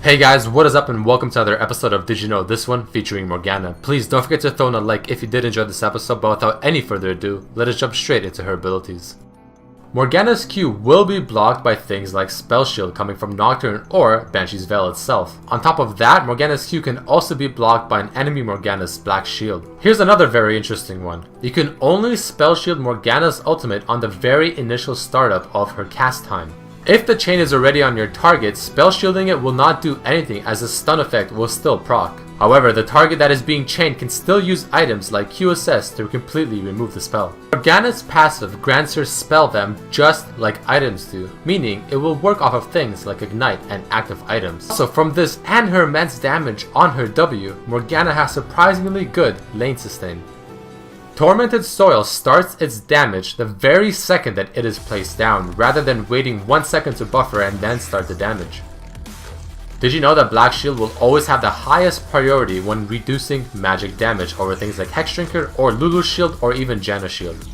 Hey guys, what is up and welcome to another episode of Did You Know This One featuring Morgana. Please don't forget to throw in a like if you did enjoy this episode, but without any further ado, let us jump straight into her abilities. Morgana's Q will be blocked by things like Spell Shield coming from Nocturne or Banshee's Veil itself. On top of that, Morgana's Q can also be blocked by an enemy Morgana's Black Shield. Here's another very interesting one. You can only Spell Shield Morgana's ultimate on the very initial startup of her cast time. If the chain is already on your target, spell shielding it will not do anything as the stun effect will still proc. However, the target that is being chained can still use items like QSS to completely remove the spell. Morgana's passive grants her spell them just like items do, meaning it will work off of things like Ignite and active items. Also, from this and her immense damage on her W, Morgana has surprisingly good lane sustain. Tormented Soil starts its damage the very second that it is placed down, rather than waiting 1 second to buffer and then start the damage. Did you know that Black Shield will always have the highest priority when reducing magic damage over things like Hex Drinker or Lulu's Shield or even Janna's Shield?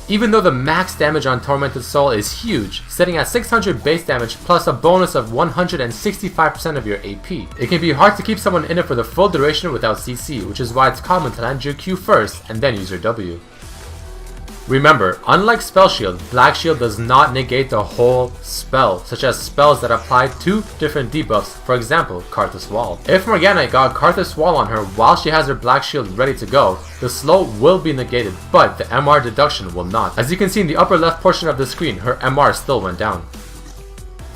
Even though the max damage on Tormented Soul is huge, sitting at 600 base damage plus a bonus of 165% of your AP, it can be hard to keep someone in it for the full duration without CC, which is why it's common to land your Q first and then use your W. Remember, unlike Spell Shield, Black Shield does not negate the whole spell, such as spells that apply 2 different debuffs, for example, Karthus Wall. If Morgana got Karthus Wall on her while she has her Black Shield ready to go, the slow will be negated, but the MR deduction will not. As you can see in the upper left portion of the screen, her MR still went down.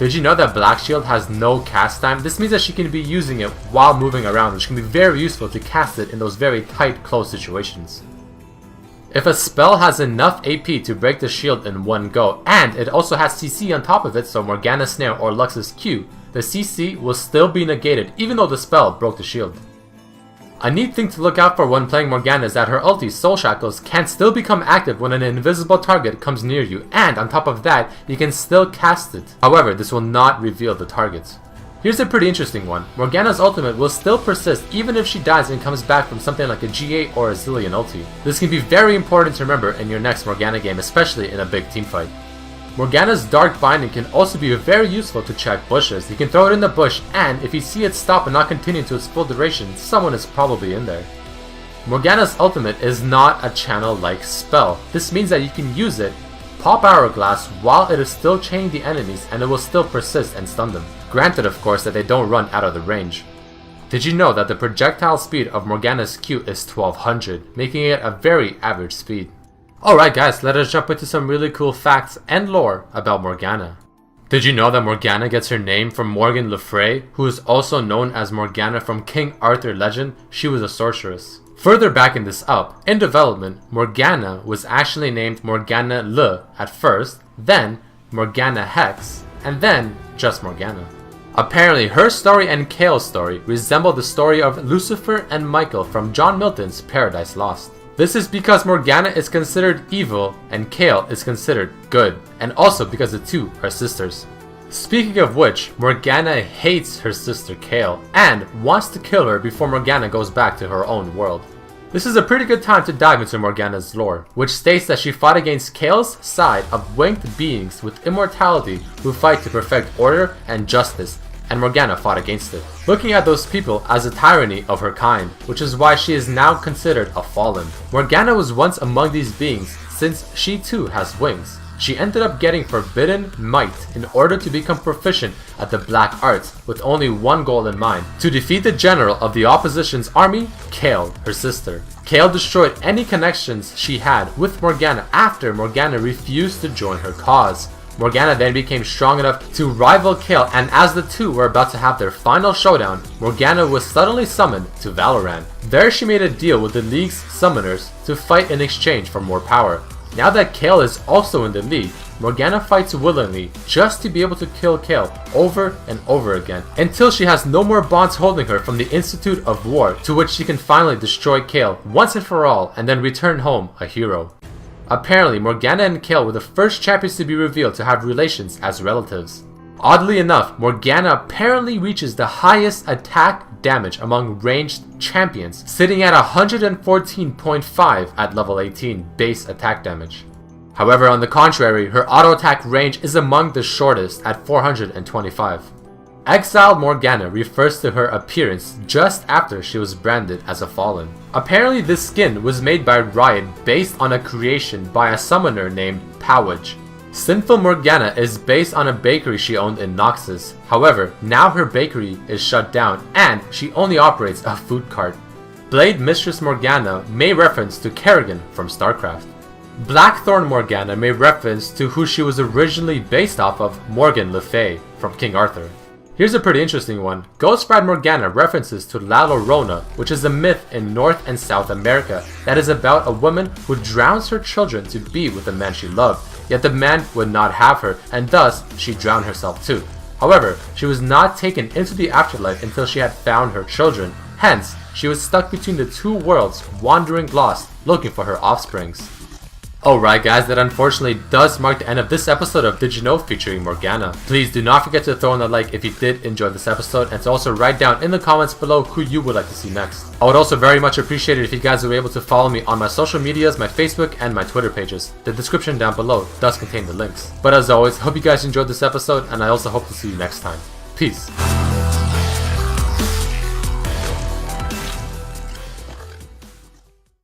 Did you know that Black Shield has no cast time? This means that she can be using it while moving around, which can be very useful to cast it in those very tight, close situations. If a spell has enough AP to break the shield in one go, and it also has CC on top of it, so Morgana's Snare or Lux's Q, the CC will still be negated even though the spell broke the shield. A neat thing to look out for when playing Morgana is that her ulti, Soul Shackles, can still become active when an invisible target comes near you, and on top of that, you can still cast it. However, this will not reveal the target. Here's a pretty interesting one. Morgana's ultimate will still persist even if she dies and comes back from something like a G8 or a Zillion ulti. This can be very important to remember in your next Morgana game, especially in a big teamfight. Morgana's Dark Binding can also be very useful to check bushes. You can throw it in the bush, and if you see it stop and not continue to its full duration, someone is probably in there. Morgana's ultimate is not a channel-like spell. This means that you can use it, pop Hourglass while it is still chaining the enemies, and it will still persist and stun them. Granted, of course, that they don't run out of the range. Did you know that the projectile speed of Morgana's Q is 1200, making it a very average speed? Alright guys, let us jump into some really cool facts and lore about Morgana. Did you know that Morgana gets her name from Morgan Le Fay, who is also known as Morgana from King Arthur legend? She was a sorceress. Further backing this up, in development, Morgana was actually named Morgana Le at first, then Morgana Hex, and then just Morgana. Apparently, her story and Kale's story resemble the story of Lucifer and Michael from John Milton's Paradise Lost. This is because Morgana is considered evil and Kale is considered good, and also because the two are sisters. Speaking of which, Morgana hates her sister Kale and wants to kill her before Morgana goes back to her own world. This is a pretty good time to dive into Morgana's lore, which states that she fought against Kale's side of winged beings with immortality who fight to perfect order and justice, and Morgana fought against it, looking at those people as a tyranny of her kind, which is why she is now considered a fallen. Morgana was once among these beings since she too has wings. She ended up getting forbidden might in order to become proficient at the black arts with only one goal in mind: to defeat the general of the opposition's army, Kale, her sister. Kale destroyed any connections she had with Morgana after Morgana refused to join her cause. Morgana then became strong enough to rival Kale, and as the two were about to have their final showdown, Morgana was suddenly summoned to Valorant. There she made a deal with the League's summoners to fight in exchange for more power. Now that Kale is also in the League, Morgana fights willingly just to be able to kill Kale over and over again, until she has no more bonds holding her from the Institute of War, to which she can finally destroy Kale once and for all and then return home a hero. Apparently, Morgana and Kale were the first champions to be revealed to have relations as relatives. Oddly enough, Morgana apparently reaches the highest attack damage among ranged champions, sitting at 114.5 at level 18 base attack damage. However, on the contrary, her auto attack range is among the shortest at 425. Exiled Morgana refers to her appearance just after she was branded as a fallen. Apparently this skin was made by Riot based on a creation by a summoner named Powage. Sinful Morgana is based on a bakery she owned in Noxus. However, now her bakery is shut down and she only operates a food cart. Blade Mistress Morgana may reference to Kerrigan from StarCraft. Blackthorn Morgana may reference to who she was originally based off of, Morgan Le Fay from King Arthur. Here's a pretty interesting one. Ghost Bride Morgana references to La Llorona, which is a myth in North and South America that is about a woman who drowns her children to be with the man she loved, yet the man would not have her, and thus she drowned herself too. However, she was not taken into the afterlife until she had found her children. Hence, she was stuck between the two worlds, wandering lost, looking for her offsprings. Alright guys, that unfortunately does mark the end of this episode of Did You Know featuring Morgana. Please do not forget to throw in a like if you did enjoy this episode, and to also write down in the comments below who you would like to see next. I would also very much appreciate it if you guys were able to follow me on my social medias, my Facebook and my Twitter pages. The description down below does contain the links. But as always, hope you guys enjoyed this episode, and I also hope to see you next time. Peace.